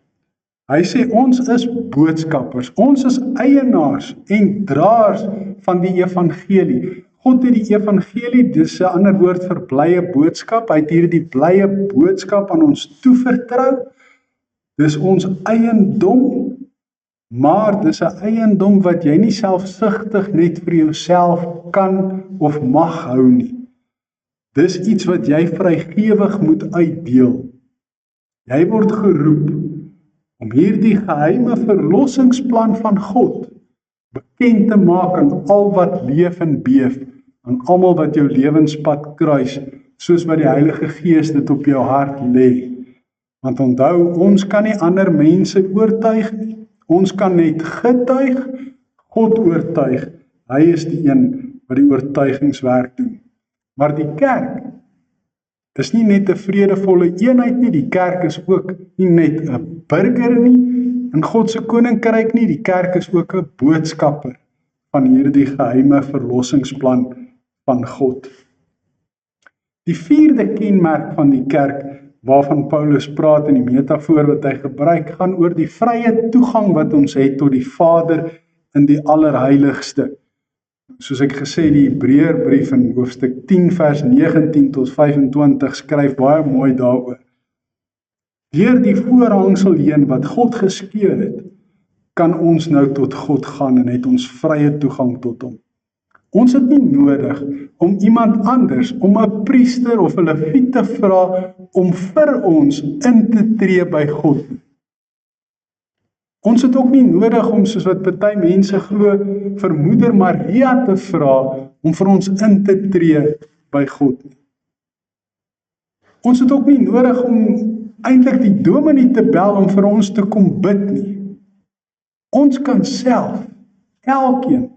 Hy sê ons is boodskappers, ons is eienaars en draers van die evangelie. God het die evangelie, dis 'n ander woord vir blye boodskap, hy het hierdie blye boodskap aan ons toevertrou. Dis ons eiendom, maar dis 'n eiendom wat jy nie selfsugtig net vir jouself kan of mag hou nie. Dis iets wat jy vrygewig moet uitdeel. Jy word geroep om hierdie geheime verlossingsplan van God bekend te maak aan al wat leef en beef, aan almal wat jou lewenspad kruis, soos wat die Heilige Gees dit op jou hart lê. Want onthou, ons kan nie ander mense oortuig nie. Ons kan net getuig, God oortuig. Hy is die een wat die oortuigingswerk doen. Maar die kerk is nie net 'n vredevolle eenheid nie, die kerk is ook nie net 'n burger nie, in God se koninkryk nie, die kerk is ook 'n boodskapper van hierdie geheime verlossingsplan van God. Die vierde kenmerk van die kerk waarvan Paulus praat in die metafoor wat hy gebruik, gaan oor die vrye toegang wat ons het tot die Vader in die allerheiligste. Soos ek gesê, die Hebreërbrief in hoofstuk 10 vers 19 tot 25 skryf baie mooi daaroor. Deur die voorhangsel heen wat God geskeur het, kan ons nou tot God gaan en het ons vrye toegang tot hom. Ons het nie nodig om iemand anders, om 'n priester of 'n leviet te vra om vir ons in te tree by God. Ons het ook nie nodig om, soos wat party mense glo, vir Moeder Maria te vra om vir ons in te tree by God. Ons het ook nie nodig om eintlik die dominee te bel om vir ons te kom bid nie. Ons kan self, elkeen,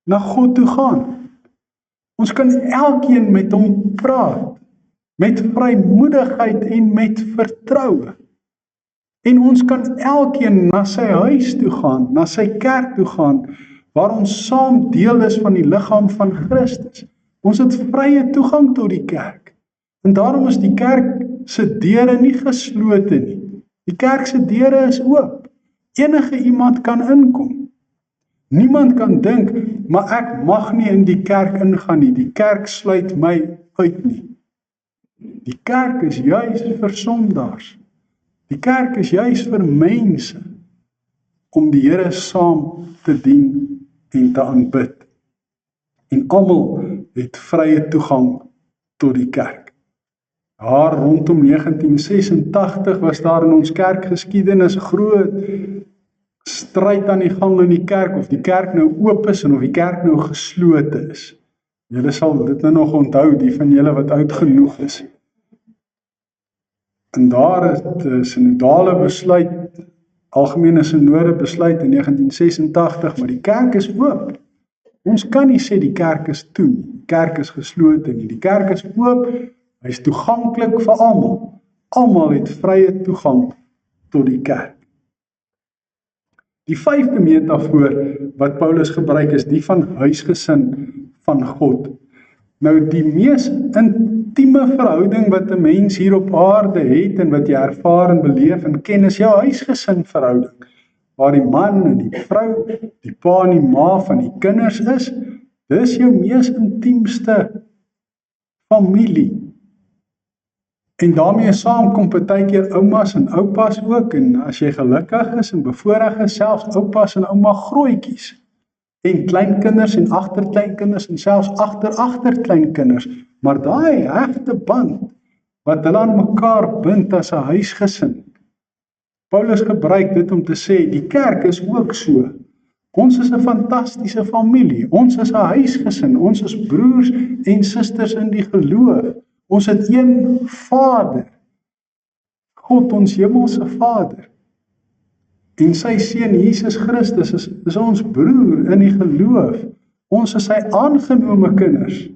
na God toe gaan. Ons kan elkeen met hom praat, met vrymoedigheid en met vertroue. En ons kan elkeen na sy huis toe gaan, na sy kerk toe gaan, waar ons saam deel is van die liggaam van Christus. Ons het vrye toegang tot die kerk. En daarom is die kerk se deure nie geslote nie. Die kerk se deure is oop. Enige iemand kan inkom. Niemand kan dink, maar ek mag nie in die kerk ingaan nie. Die kerk sluit my uit nie. Die kerk is juis vir sondaars. Die kerk is juis vir mense om die Here saam te dien en te aanbid. En almal het vrye toegang tot die kerk. Daar rondom 1986 was daar in ons kerkgeskiedenis groot stryd aan die gang in die kerk, of die kerk nou oop is en of die kerk nou geslote is. Julle sal dit nou nog onthou, die van julle wat oud genoeg is. En daar is 'n sinodale besluit, algemene sinode besluit in 1986, maar die kerk is oop. Ons kan nie sê die kerk is toe nie, die kerk is geslote nie, die kerk is oop, hy is toeganklik vir almal. Almal het vrye toegang tot die kerk. Die 5de metafoor wat Paulus gebruik is die van huisgesin van God. Nou die mees intieme verhouding wat 'n mens hier op aarde het en wat jy ervaar en beleef en ken is jou huisgesin verhouding, waar die man en die vrou, die pa en die ma van die kinders is. Dis jou mees intiemste familie. En daarmee saam kom partykeer oumas en oupas ook, en as jy gelukkig is en bevoorreg is, selfs oupas en ouma grootjies, en kleinkinders en agterkleinkinders en selfs agterkleinkinders, maar daai hegte band wat hulle aan mekaar bind as 'n huisgesin. Paulus gebruik dit om te sê, die kerk is ook so. Ons is 'n fantastiese familie, ons is 'n huisgesin, ons is broers en susters in die geloof. Ons het een Vader, God ons hemelse Vader. En sy seun Jesus Christus is ons broer in die geloof. Ons is sy aangenome kinders.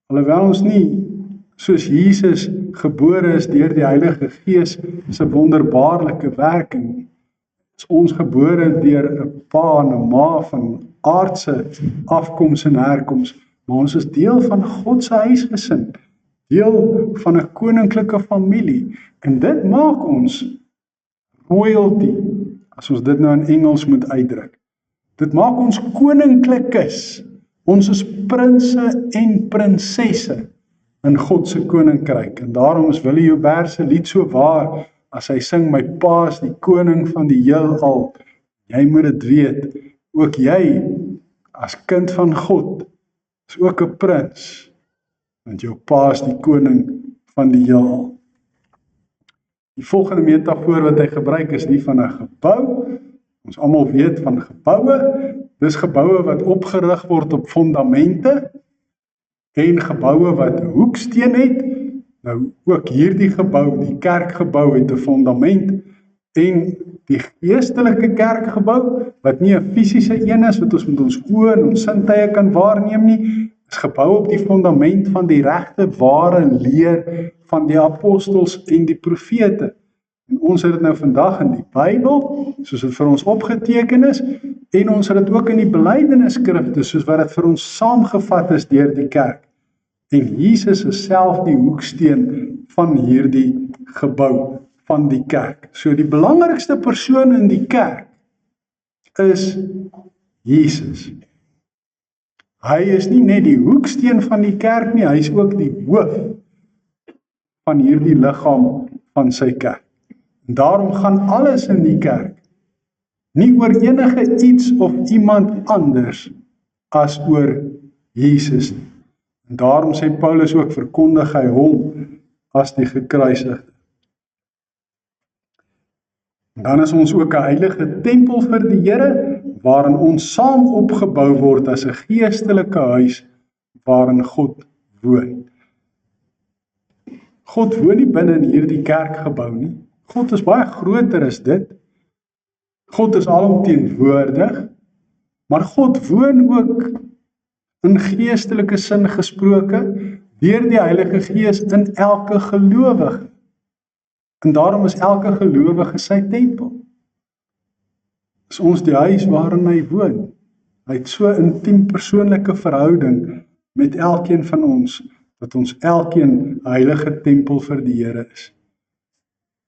Alhoewel ons nie soos Jesus gebore is deur die Heilige Gees se wonderbaarlike werking, is ons gebore deur 'n pa en 'n ma van aardse afkoms en herkoms, maar ons is deel van God se huisgesin, deel van 'n koninklike familie, en dit maak ons royalty, as ons dit nou in Engels moet uitdruk. Dit maak ons koninklikes. Ons is prinse en prinsesse in God se koninkryk. En daarom is Willie Joubert se lied so waar, as hy sing, my pa is die koning van die heelal. Jy moet dit weet, ook jy, as kind van God, is ook 'n prins, want jou pa is die koning van die heelal. Die volgende metafoor wat hy gebruik is die van 'n gebou. Ons almal weet van geboue. Dis geboue wat opgerig word op fondamente en geboue wat 'n hoeksteen het. Nou ook hierdie gebou, die kerkgebou, het 'n fondament, en die geestelike kerkgebou wat nie 'n fisiese een is wat ons met ons oë en ons sintuie kan waarneem nie, is gebou op die fondament van die regte ware leer van die apostels en die profete. En ons het dit nou vandag in die Bybel, soos dit vir ons opgeteken is, en ons het dit ook in die belydenisskrifte, soos wat dit vir ons saamgevat is deur die kerk. En Jesus is self die hoeksteen van hierdie gebou, van die kerk. So die belangrikste persoon in die kerk is Jesus. Hy is nie net die hoeksteen van die kerk nie, hy is ook die hoof van hierdie liggaam van sy kerk. En daarom gaan alles in die kerk nie oor enige iets of iemand anders as oor Jesus nie. En daarom sê Paulus ook, verkondig hy hom as die gekruisigde. En dan is ons ook 'n heilige tempel vir die Here, waarin ons saam opgebou word as 'n geestelike huis waarin God woon. God woon nie binne in hierdie kerkgebou nie. God is baie groter as dit. God is alomteenwoordig, maar God woon ook in geestelike sin gesproke deur die Heilige Gees in elke gelowige. En daarom is elke gelowige sy tempel. Is ons die huis waarin hy woon. Hy het so 'n intiem persoonlike verhouding met elkeen van ons, dat ons elkeen 'n heilige tempel vir die Here is.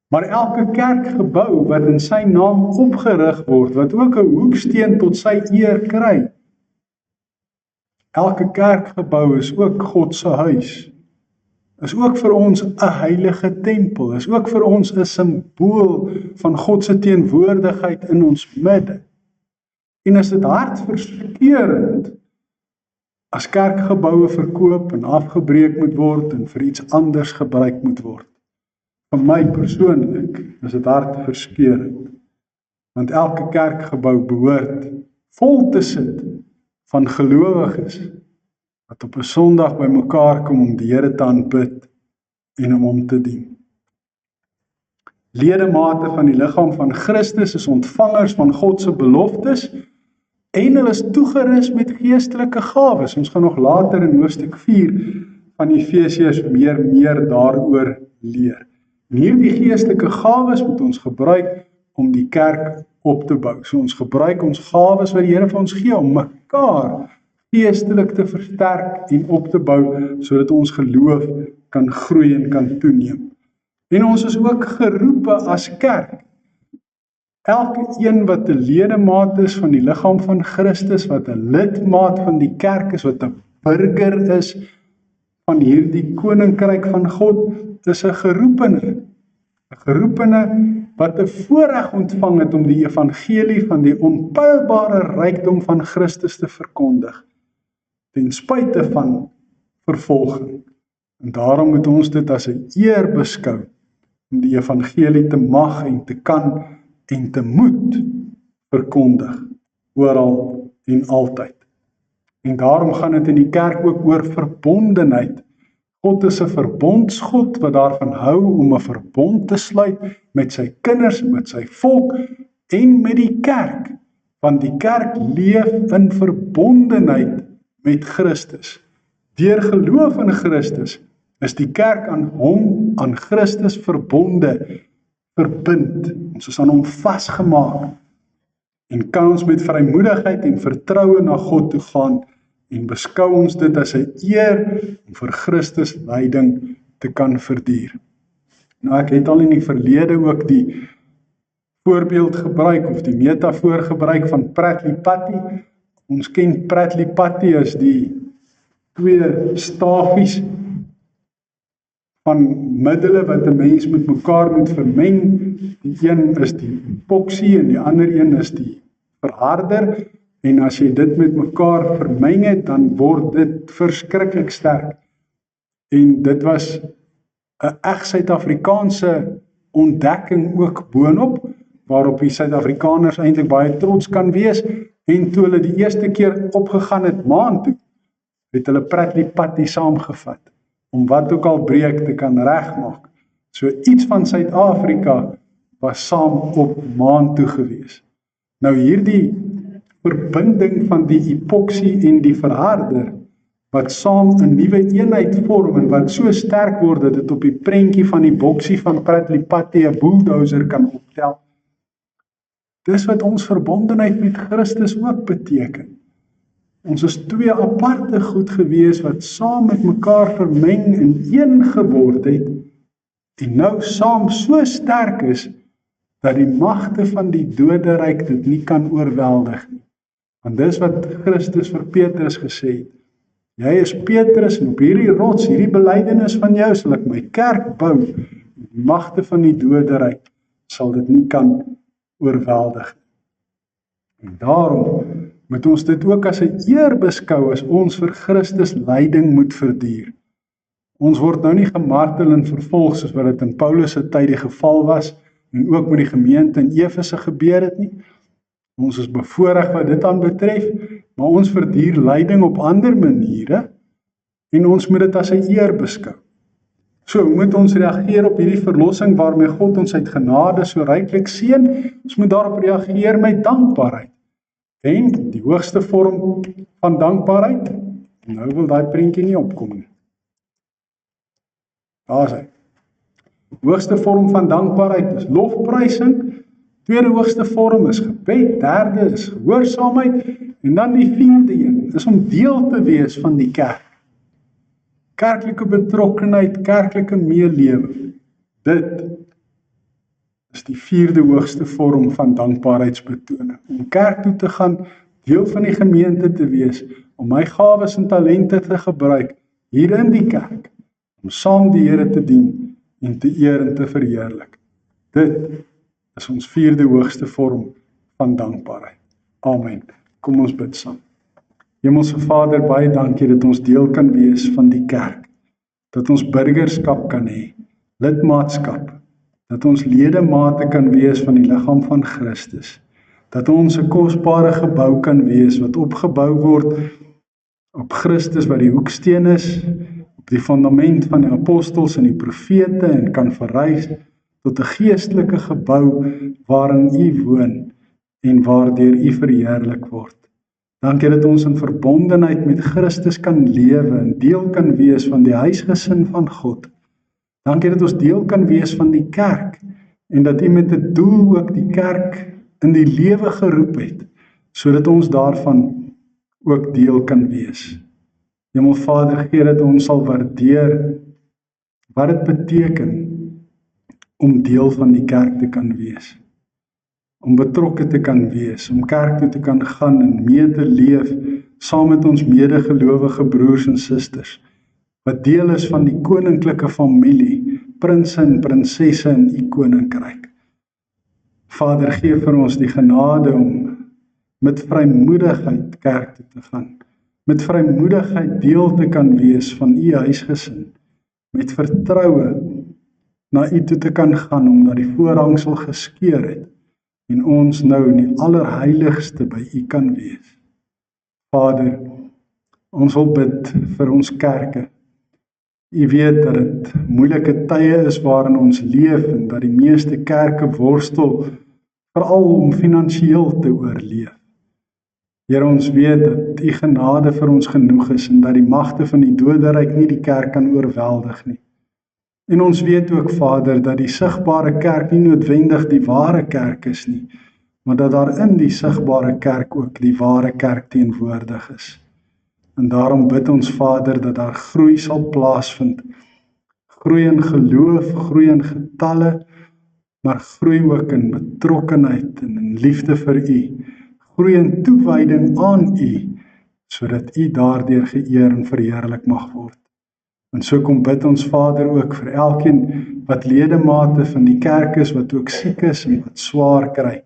Maar elke kerkgebou wat in sy naam opgerig word, wat ook 'n hoeksteen tot sy eer kry, elke kerkgebou is ook God se huis, is ook vir ons 'n heilige tempel, is ook vir ons 'n simbool van God se teenwoordigheid in ons midde. En is dit hartverskeurend as kerkgeboue verkoop en afgebreek moet word en vir iets anders gebruik moet word. Vir my persoonlik is dit hartverskeurend, want elke kerkgebou behoort vol te sit van gelowiges wat op 'n Sondag bymekaar kom om die Here te aanbid en om hom te dien. Ledemate van die liggaam van Christus is ontvangers van God se beloftes en hulle is toegerus met geestelike gawes. Ons gaan nog later in hoofstuk 4 van Efesiërs meer daaroor leer. En hierdie geestelike gawes moet ons gebruik om die kerk op te bou. So ons gebruik ons gawes wat die Here vir ons gee om mekaar geestelik te versterk en op te bou, sodat ons geloof kan groei en kan toeneem. En ons is ook geroepe as kerk. Elke een wat 'n ledemaat is van die liggaam van Christus, wat 'n lidmaat van die kerk is, wat 'n burger is van hierdie koninkryk van God, is 'n geroepene. 'n Geroepene wat 'n voorreg ontvang het om die evangelie van die onpeilbare rykdom van Christus te verkondig, ten spyte van vervolging. En daarom moet ons dit as 'n eer beskou om die evangelie te mag en te kan en te moet verkondig, oral en altyd. En daarom gaan dit in die kerk ook oor verbondenheid. God is 'n verbondsgod wat daarvan hou om 'n verbond te sluit met sy kinders, met sy volk en met die kerk. Want die kerk leef in verbondenheid met Christus. Deur geloof in Christus is die kerk aan hom, aan Christus verbonde, verbind. Ons is aan hom vasgemaak en kan ons met vrymoedigheid en vertroue na God toe gaan en beskou ons dit as 'n eer om vir Christus lyding te kan verduur. Nou ek het al in die verlede ook die voorbeeld gebruik of die metafoor gebruik van Prattley Patty. Ons ken Prattley Patty as die twee stafies van middele wat 'n mens met mekaar moet vermeng. Die een is die epoxy en die ander een is die verharder. En as jy dit met mekaar vermeng het, dan word dit verskriklik sterk. En dit was 'n reg Suid-Afrikaanse ontdekking ook boonop, waarop die Suid-Afrikaners eintlik baie trots kan wees. En toe hulle die eerste keer opgegaan het maan toe, het hulle Prattley Patty saamgevat, om wat ook al breek te kan regmaak. So iets van Suid-Afrika was saam op maan toe gewees. Nou hierdie verbinding van die epoxy en die verharder, wat saam 'n nuwe eenheid vorm en wat so sterk word dat dit op die prentjie van die boksie van Prattley Patty 'n bulldozer kan optel. Dis wat ons verbondenheid met Christus ook beteken. Ons is twee aparte goed gewees wat saam met mekaar vermeng en een geword het en nou saam so sterk is dat die magte van die doderyk dit nie kan oorweldig nie. Want dis wat Christus vir Petrus gesê het. Jy is Petrus en op hierdie rots, hierdie belydenis van jou sal ek my kerk bou. Die magte van die doderyk sal dit nie kan oorweldig nie. En daarom moet ons dit ook as 'n eer beskou as ons vir Christus lyding moet verduur. Ons word nou nie gemartel en vervolg soos wat dit in Paulus se tyd die geval was en ook met die gemeente in Efese gebeur het nie. Ons is bevoorreg wat dit aan betref, maar ons verduur lyding op ander maniere en ons moet dit as 'n eer beskou. So, hoe moet ons reageer op hierdie verlossing waarmee God ons uit genade so ryklik seën? Ons moet daarop reageer met dankbaarheid. En die hoogste vorm van dankbaarheid, nou wil daai prentjie nie opkom nie. Daar is hy. Hoogste vorm van dankbaarheid is lofprysing. Tweede hoogste vorm is gebed. Derde is gehoorsaamheid. En dan die vierde een is om deel te wees van die kerk. Kerklike betrokkenheid, kerklike meelewe. Dit is die vierde hoogste vorm van dankbaarheidsbetoning. Om kerk toe te gaan, deel van die gemeente te wees, om my gawes en talente te gebruik hier in die kerk, om saam die Here te dien en te eer en te verheerlik. Dit is ons vierde hoogste vorm van dankbaarheid. Amen. Kom ons bid saam. Hemelse Vader, baie dankie dat ons deel kan wees van die kerk, dat ons burgerskap kan hê, lidmaatskap, dat ons ledemate kan wees van die liggaam van Christus, dat ons 'n kosbare gebou kan wees wat opgebou word op Christus wat die hoeksteen is, op die fundament van die apostels en die profete en kan verrys tot 'n geestelike gebou waarin U woon en waardeur U verheerlik word. Dankie dat ons in verbondenheid met Christus kan lewe en deel kan wees van die huisgesin van God. Dankie dat ons deel kan wees van die kerk en dat U met 'n doel ook die kerk in die lewe geroep het, sodat ons daarvan ook deel kan wees. Hemelvader, gee dat ons sal waardeer wat dit beteken om deel van die kerk te kan wees, om betrokke te kan wees, om kerk toe te kan gaan en mee te leef saam met ons medegelowige broers en susters, wat deel is van die koninklike familie, prinse en prinsesse in U koninkryk. Vader, gee vir ons die genade om met vrymoedigheid kerk toe te gaan, met vrymoedigheid deel te kan wees van U huisgesin, met vertroue na U toe te kan gaan, omdat die voorhangsel geskeur het, en ons nou in die allerheiligste by U kan wees. Vader, ons wil bid vir ons kerke. U weet dat dit moeilike tye is waarin ons leef en dat die meeste kerke worstel veral om finansiëel te oorleef. Here, ons weet dat U genade vir ons genoeg is en dat die magte van die doderyk nie die kerk kan oorweldig nie. En ons weet ook, Vader, dat die sigbare kerk nie noodwendig die ware kerk is nie, maar dat daar in die sigbare kerk ook die ware kerk teenwoordig is. En daarom bid ons, Vader, dat daar groei sal plaasvind. Groei in geloof, groei in getalle, maar groei ook in betrokkenheid en in liefde vir U. Groei in toewyding aan U, sodat U daardeur geëer en verheerlik mag word. En so kom bid ons, Vader, ook vir elkeen wat ledemate van die kerk is, wat ook siek is en wat swaar kry.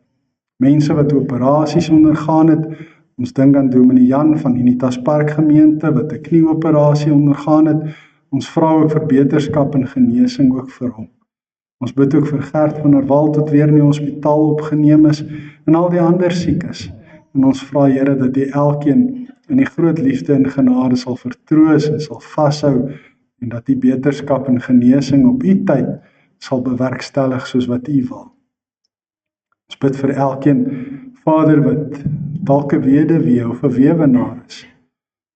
Mense wat operasies ondergaan het. Ons dink aan Dominee Jan van Unitas Park gemeente wat 'n knieoperasie ondergaan het. Ons vra ook vir beterskap en genesing ook vir hom. Ons bid ook vir Gert van der Walt wat weer in die hospitaal opgeneem is en al die ander siekes. En ons vra, Here, dat U elkeen in die groot liefde en genade sal vertroos en sal vashou en dat U beterskap en genesing op U tyd sal bewerkstellig soos wat U wil. Ons bid vir elkeen, Vader, wat dalk 'n weduwee of 'n weewenaar is,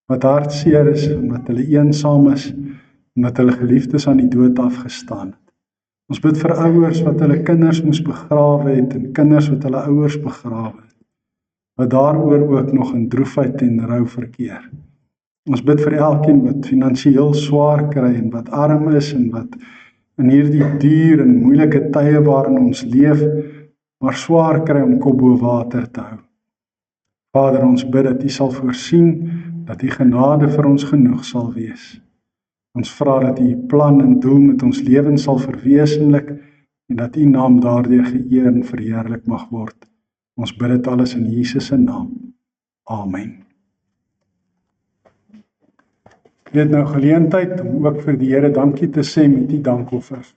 wat hartseer is, omdat hulle eensaam is, omdat hulle geliefdes aan die dood afgestaan het. Ons bid vir ouers wat hulle kinders moes begrawe het en kinders wat hulle ouers begrawe het, wat daaroor ook nog in droefheid en rou verkeer. Ons bid vir elkeen wat finansiëel swaar kry en wat arm is en wat in hierdie duur en moeilike tye waarin ons leef, maar swaar kry om kop bo water te hou. Vader, ons bid dat U sal voorsien, dat U genade vir ons genoeg sal wees. Ons vra dat U plan en doel met ons lewens sal verwesenlik en dat U naam daardeur geëer en verheerlik mag word. Ons bid dit alles in Jesus se naam. Amen. Ek het nou geleentheid om ook vir die Here dankie te sê met die dankoffers.